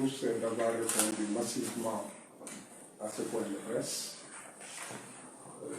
tous d'avoir répondu massivement à ce point de presse,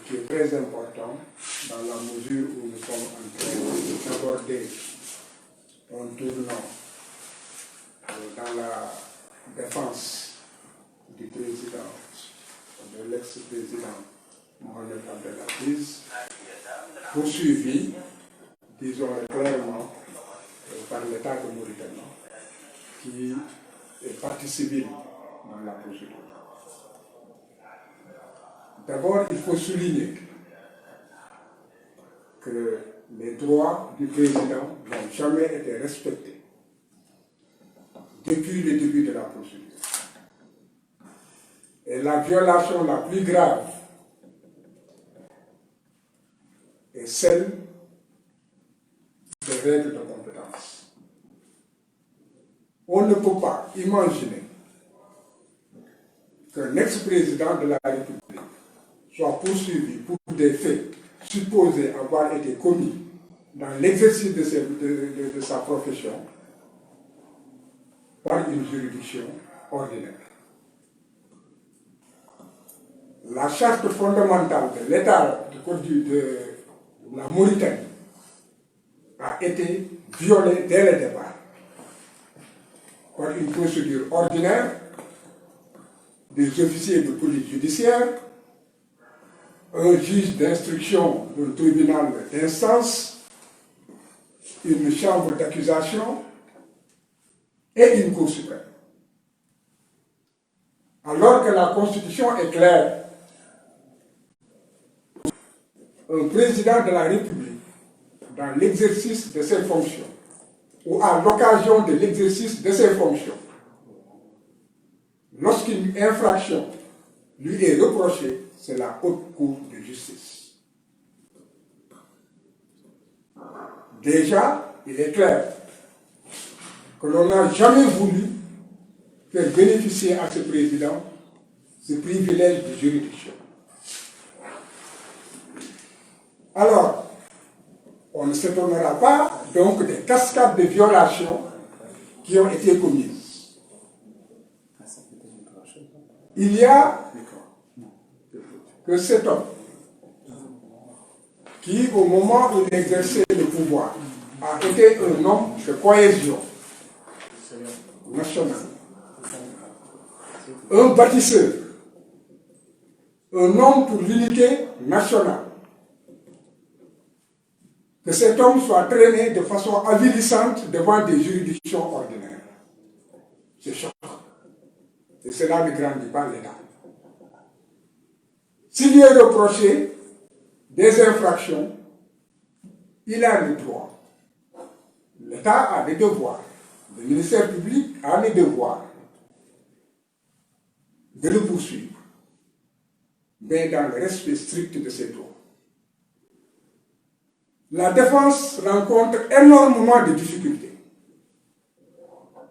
qui est très important dans la mesure où nous sommes en train d'aborder un tournant dans la défense du président, de l'ex-président Mohamed Abdelaziz, poursuivi, disons-le clairement, par l'État de Mauritanie, qui est partie civile dans la procédure. D'abord, il faut souligner que les droits du président n'ont jamais été respectés depuis le début de la procédure. Et la violation la plus grave est celle des règles de compétence. On ne peut pas imaginer qu'un ex-président de la République soit poursuivi pour des faits supposés avoir été commis dans l'exercice de sa profession par une juridiction ordinaire. La charte fondamentale de l'État de la Mauritanie a été violée dès le départ par une procédure ordinaire des officiers de police judiciaire, un juge d'instruction d'un tribunal d'instance, une chambre d'accusation et une Cour suprême. Alors que la Constitution est claire, un président de la République, dans l'exercice de ses fonctions, ou à l'occasion de l'exercice de ses fonctions, lorsqu'une infraction lui est reprochée, c'est la haute cour de justice. Déjà, il est clair que l'on n'a jamais voulu faire bénéficier à ce président ce privilège de juridiction. Alors, on ne s'étonnera pas donc des cascades de violations qui ont été commises. Il y a que cet homme qui, au moment où il exerçait le pouvoir, a été un homme de cohésion nationale, un bâtisseur, un homme pour l'unité nationale. Que cet homme soit traîné de façon avilissante devant des juridictions ordinaires. C'est choquant. Et cela ne grandit pas l'État. S'il lui est reproché des infractions, il a le droit. L'État a des devoirs. Le ministère public a les devoirs de le poursuivre, mais dans le respect strict de ses droits. La défense rencontre énormément de difficultés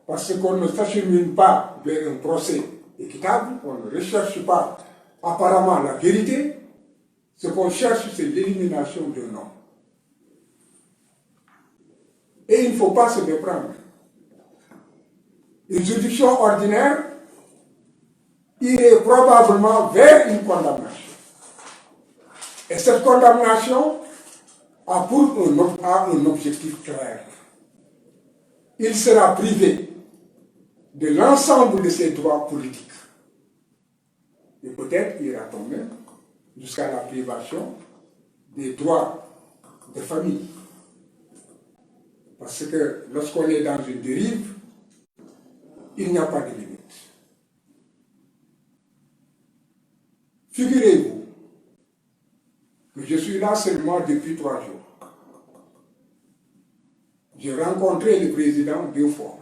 parce qu'on ne s'achemine pas vers un procès équitable, on ne recherche pas apparemment la vérité. Ce qu'on cherche, c'est l'élimination d'un homme. Et il ne faut pas se méprendre. Une juridiction ordinaire irait probablement vers une condamnation. Et cette condamnation a un objectif clair. Il sera privé de l'ensemble de ses droits politiques. Et peut-être ira-t-on même jusqu'à la privation des droits de famille. Parce que lorsqu'on est dans une dérive, il n'y a pas de limite. Figurez-vous que je suis là seulement depuis 3 jours. J'ai rencontré le président 2 fois.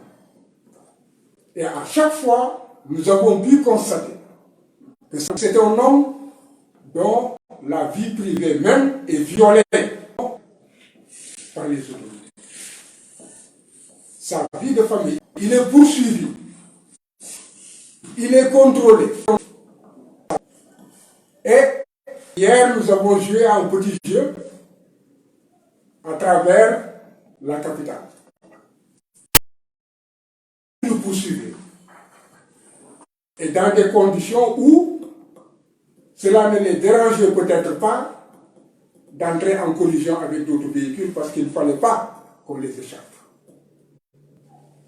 Et à chaque fois, nous avons pu constater que c'est un homme dont la vie privée même est violée par les autorités. Sa vie de famille, il est poursuivi, il est contrôlé. Et hier, nous avons joué à un petit jeu à travers la capitale. Nous poursuivons. et dans des conditions où cela ne les dérangeait peut-être pas d'entrer en collision avec d'autres véhicules parce qu'il ne fallait pas qu'on les échappe.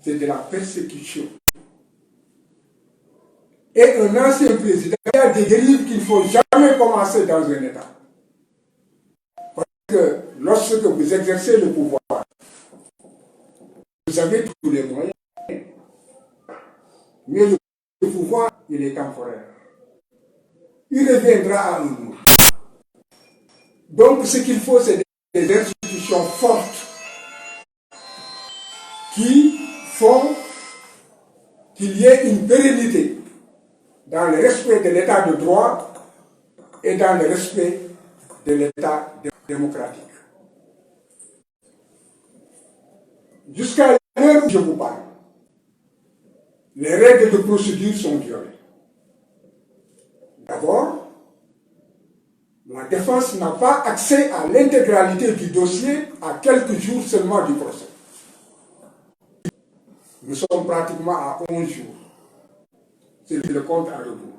C'est de la persécution. Et un ancien président, il y a des dérives qu'il ne faut jamais commencer dans un État. Parce que lorsque vous exercez le pouvoir, vous avez tous les moyens. Mais le pouvoir, il est temporaire. Il reviendra à un jour. Donc ce qu'il faut, c'est des institutions fortes qui font qu'il y ait une pérennité dans le respect de l'état de droit et dans le respect de l'état démocratique. Jusqu'à l'heure où je vous parle, les règles de procédure sont violées. D'abord, la défense n'a pas accès à l'intégralité du dossier à quelques jours seulement du procès. Nous sommes pratiquement à 11 jours. C'est le compte à rebours.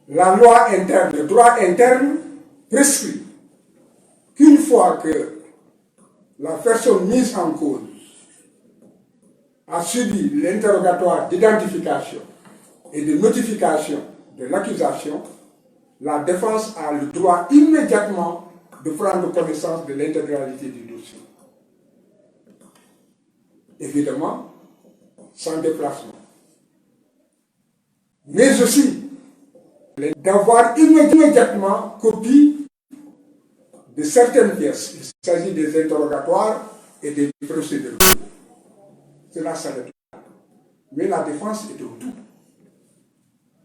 La loi interne, le droit interne prescrit qu'une fois que la personne mise en cause a subi l'interrogatoire d'identification et de notification de l'accusation, la défense a le droit immédiatement de prendre connaissance de l'intégralité du dossier. Évidemment, sans déplacement. Mais aussi d'avoir immédiatement copie de certaines pièces. Il s'agit des interrogatoires et des procédures. Cela s'arrête là. Mais la défense est au tout.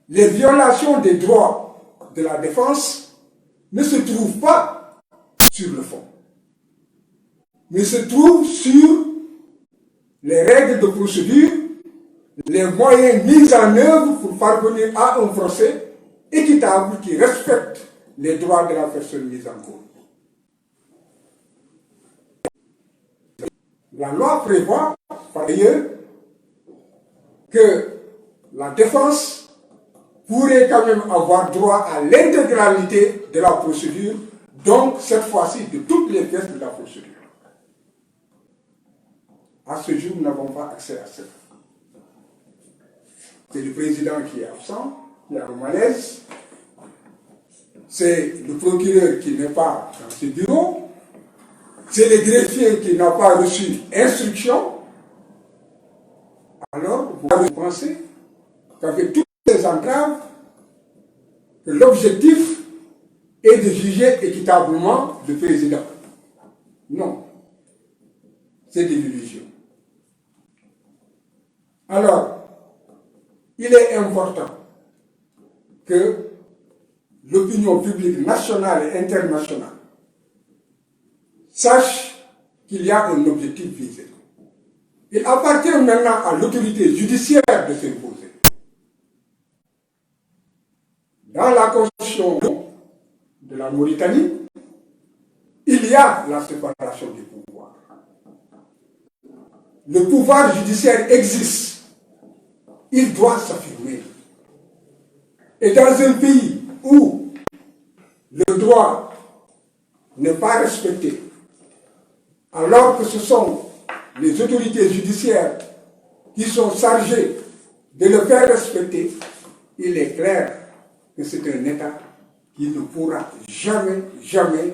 Les violations des droits de la défense ne se trouvent pas sur le fond, mais se trouvent sur les règles de procédure, les moyens mis en œuvre pour parvenir à un procès équitable qui respecte les droits de la personne mise en cause. La loi prévoit, par ailleurs, que la défense pourrait quand même avoir droit à l'intégralité de la procédure, donc cette fois-ci de toutes les pièces de la procédure. À ce jour, nous n'avons pas accès à cela. C'est le président qui est absent, il y a un malaise. C'est le procureur qui n'est pas dans ses bureaux. C'est le greffier qui n'a pas reçu instruction. Alors, vous pensez qu'avec toutes ces entraves, que l'objectif est de juger équitablement le président. Non. C'est de l'illusion. Alors, il est important que l'opinion publique nationale et internationale sache qu'il y a un objectif visé. Il appartient maintenant à l'autorité judiciaire de s'imposer. Dans la constitution de la Mauritanie, il y a la séparation des pouvoirs. Le pouvoir judiciaire existe. Il doit s'affirmer. Et dans un pays où le droit n'est pas respecté, alors que ce sont les autorités judiciaires qui sont chargées de le faire respecter, il est clair que c'est un État qui ne pourra jamais, jamais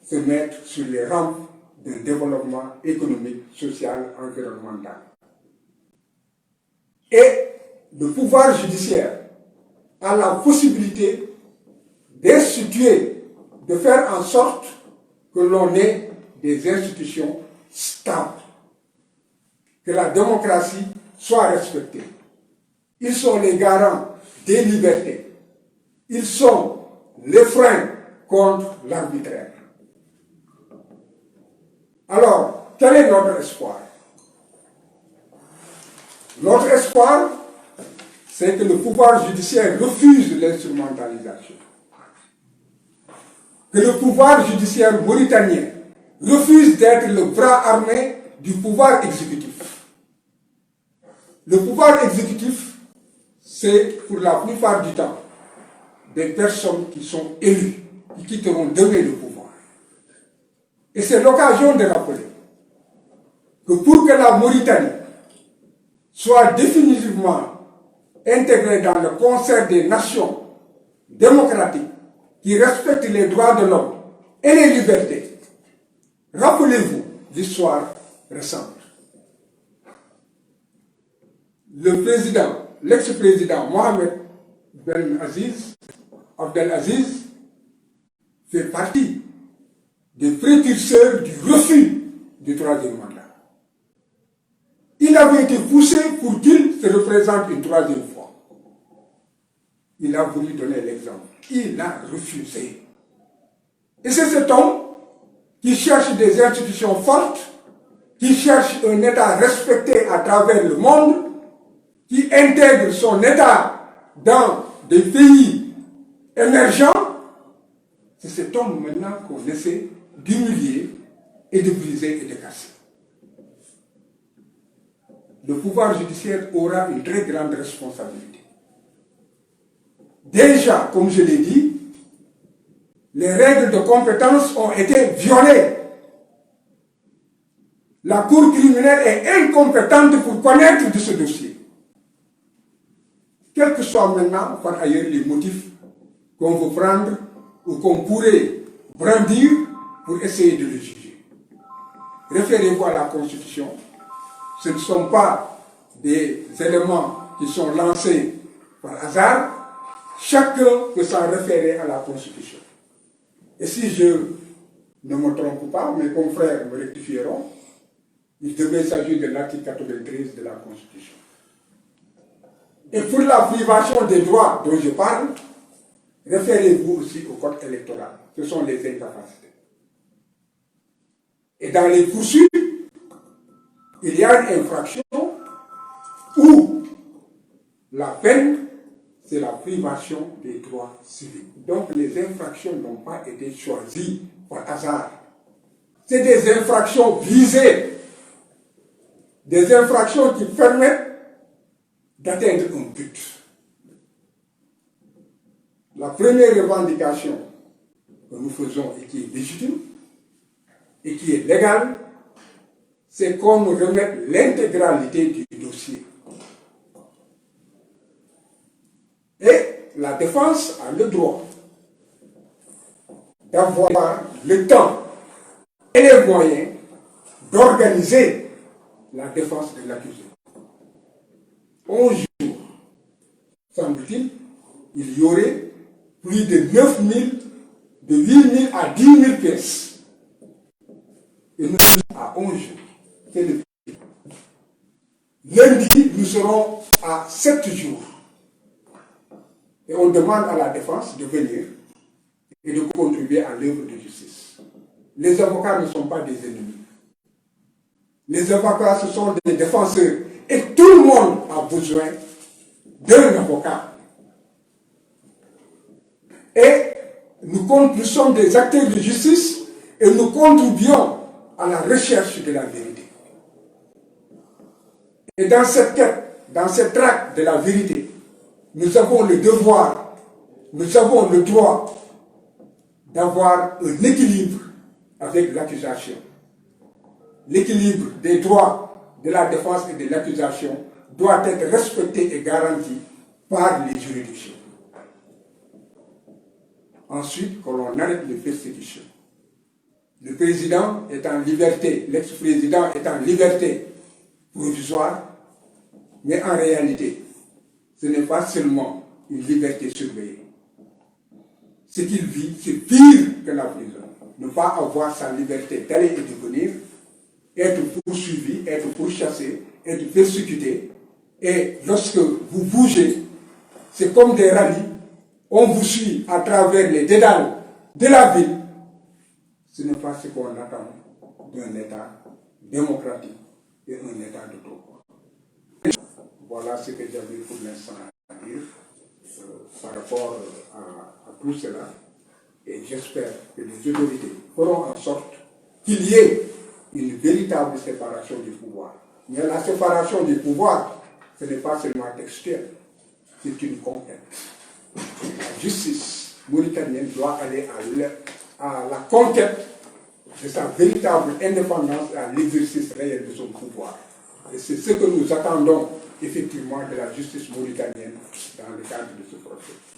se mettre sur les rampes d'un développement économique, social, environnemental. Et le pouvoir judiciaire a la possibilité d'instituer, de faire en sorte que l'on ait des institutions stables, que la démocratie soit respectée. Ils sont les garants des libertés. Ils sont les freins contre l'arbitraire. Alors, quel est notre espoir? Notre espoir, c'est que le pouvoir judiciaire refuse l'instrumentalisation. Que le pouvoir judiciaire mauritanien refuse d'être le bras armé du pouvoir exécutif. Le pouvoir exécutif c'est pour la plupart du temps des personnes qui sont élues, qui quitteront demain le pouvoir. Et c'est l'occasion de rappeler que pour que la Mauritanie soit définitivement intégrée dans le concert des nations démocratiques qui respectent les droits de l'homme et les libertés, rappelez-vous l'histoire récente. L'ex-président Mohamed Ben Abdelaziz fait partie des précurseurs du refus du troisième mandat. Il avait été poussé pour qu'il se représente une troisième fois. Il a voulu donner l'exemple. Il a refusé. Et c'est cet homme qui cherche des institutions fortes, qui cherche un État respecté à travers le monde, qui intègre son État dans des pays émergents. C'est cet homme maintenant qu'on essaie d'humilier et de briser et de casser. Le pouvoir judiciaire aura une très grande responsabilité. Déjà, comme je l'ai dit, les règles de compétence ont été violées. La Cour criminelle est incompétente pour connaître de ce dossier. Quels que soient maintenant, par ailleurs, les motifs qu'on veut prendre ou qu'on pourrait brandir pour essayer de le juger. Référez-vous à la Constitution. Ce ne sont pas des éléments qui sont lancés par hasard. Chacun peut s'en référer à la Constitution. Et si je ne me trompe pas, mes confrères me rectifieront, il devait s'agir de l'article 93 de la Constitution. Et pour la privation des droits dont je parle, référez-vous aussi au code électoral. Ce sont les incapacités. Et dans les poursuites, il y a une infraction où la peine, c'est la privation des droits civiques. Donc les infractions n'ont pas été choisies par hasard. C'est des infractions visées, des infractions qui permettent d'atteindre un but. La première revendication que nous faisons et qui est légitime et qui est légale, c'est qu'on nous remette l'intégralité du dossier. Et la défense a le droit d'avoir le temps et les moyens d'organiser la défense de l'accusé. 11 jours, semble-t-il, il y aurait plus de 9 000, de 8 000 à 10 000 pièces. Et nous sommes à 11 jours. C'est le prix. Lundi, nous serons à 7 jours. Et on demande à la défense de venir et de contribuer à l'œuvre de justice. Les avocats ne sont pas des ennemis. Les avocats, ce sont des défenseurs. Et tout le monde a besoin d'un avocat. Et nous sommes des acteurs de justice et nous contribuons à la recherche de la vérité. Et dans cette quête, dans cette traque de la vérité, nous avons le devoir, nous avons le droit d'avoir un équilibre avec l'accusation. L'équilibre des droits de la défense et de l'accusation doit être respecté et garanti par les juridictions. Ensuite, que l'on arrête les persécutions. Le président est en liberté, l'ex-président est en liberté provisoire, mais en réalité, ce n'est pas seulement une liberté surveillée. Ce qu'il vit, c'est pire que la prison. Ne pas avoir sa liberté d'aller et de venir, être poursuivi, être pourchassé, être persécuté. Et lorsque vous bougez, c'est comme des rallyes, on vous suit à travers les dédales de la ville. Ce n'est pas ce qu'on attend d'un État démocratique et un État de droit. Voilà ce que j'avais pour l'instant à dire par rapport à tout cela. Et j'espère que les autorités feront en sorte qu'il y ait une véritable séparation du pouvoir. Mais la séparation du pouvoir, ce n'est pas seulement textuel. c'est une conquête. La justice mauritanienne doit aller à la conquête de sa véritable indépendance et à l'exercice réel de son pouvoir. Et c'est ce que nous attendons effectivement de la justice mauritanienne dans le cadre de ce procès.